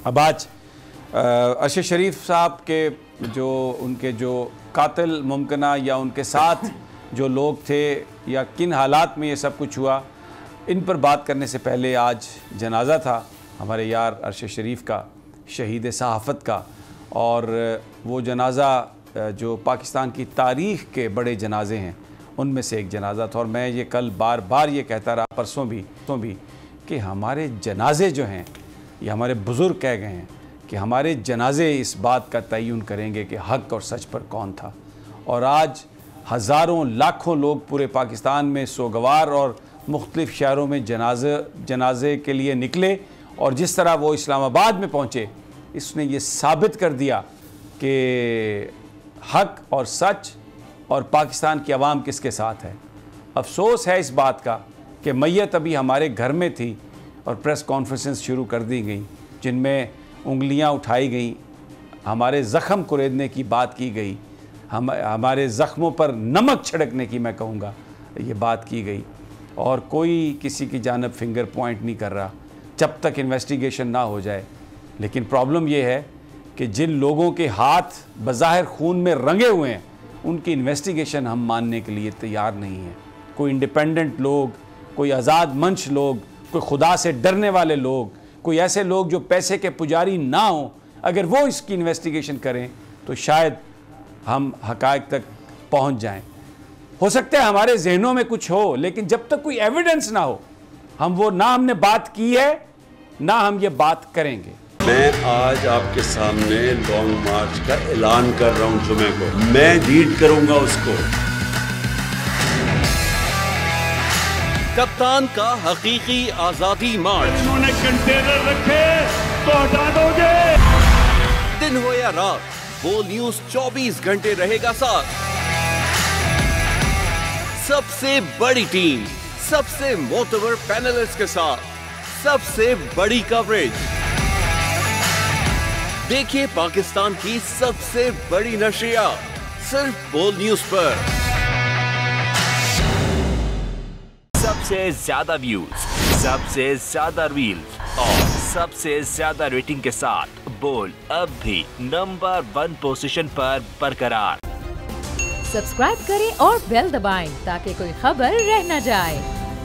अब आज अरशद शरीफ साहब के उनके जो कातिल मुमकिना या उनके साथ जो लोग थे या किन हालात में ये सब कुछ हुआ, इन पर बात करने से पहले आज जनाज़ा था हमारे यार अरशद शरीफ का, शहीद सहाफ़त का। और वो जनाज़ा जो पाकिस्तान की तारीख़ के बड़े जनाजे हैं उनमें से एक जनाज़ा था। और मैं ये कल बार बार ये कहता रहा, परसों भी कि हमारे जनाजे जो हैं, ये हमारे बुज़ुर्ग कह गए हैं कि हमारे जनाजे इस बात का तयन करेंगे कि हक़ और सच पर कौन था। और आज हज़ारों लाखों लोग पूरे पाकिस्तान में सोगवार और मुख्तलिफ़ शहरों में जनाजे के लिए निकले, और जिस तरह वो इस्लामाबाद में पहुँचे, इसने ये साबित कर दिया कि हक़ और सच और पाकिस्तान की आवाम किसके साथ है। अफसोस है इस बात का कि मैयत अभी हमारे घर में थी और प्रेस कॉन्फ्रेंसेस शुरू कर दी गई जिनमें उंगलियां उठाई गई, हमारे ज़ख़म कुरेदने की बात की गई, हमारे ज़ख़्मों पर नमक छिड़कने की मैं कहूँगा ये बात की गई, और कोई किसी की जानब फिंगर पॉइंट नहीं कर रहा जब तक इन्वेस्टिगेशन ना हो जाए। लेकिन प्रॉब्लम ये है कि जिन लोगों के हाथ बज़ाहिर खून में रंगे हुए हैं उनकी इन्वेस्टिगेशन हम मानने के लिए तैयार नहीं हैं। कोई इंडिपेंडेंट लोग, कोई आज़ाद मंच लोग, कोई खुदा से डरने वाले लोग, कोई ऐसे लोग जो पैसे के पुजारी ना हों, अगर वो इसकी इन्वेस्टिगेशन करें तो शायद हम हक़ाइक़ तक पहुंच जाएं। हो सकता है हमारे जहनों में कुछ हो, लेकिन जब तक कोई एविडेंस ना हो हमने बात की है ना हम ये बात करेंगे। मैं आज आपके सामने लॉन्ग मार्च का ऐलान कर रहा हूं। जुमे को मैं लीड करूंगा उसको। कप्तान का हकीकी आजादी मार्च। उन्होंने कंटेनर रखे तो हटा दोगे। दिन हो या रात, वो न्यूज 24 घंटे रहेगा साथ। सबसे बड़ी टीम, सबसे मोतबर पैनलिस्ट के साथ, सबसे बड़ी कवरेज। देखिए पाकिस्तान की सबसे बड़ी नशरियात सिर्फ बोल न्यूज पर। सबसे ज्यादा व्यूज, सबसे ज्यादा रील्स और सबसे ज्यादा रेटिंग के साथ बोल अब भी नंबर 1 पोजीशन पर बरकरार। सब्सक्राइब करें और बेल दबाएं ताकि कोई खबर रह न जाए।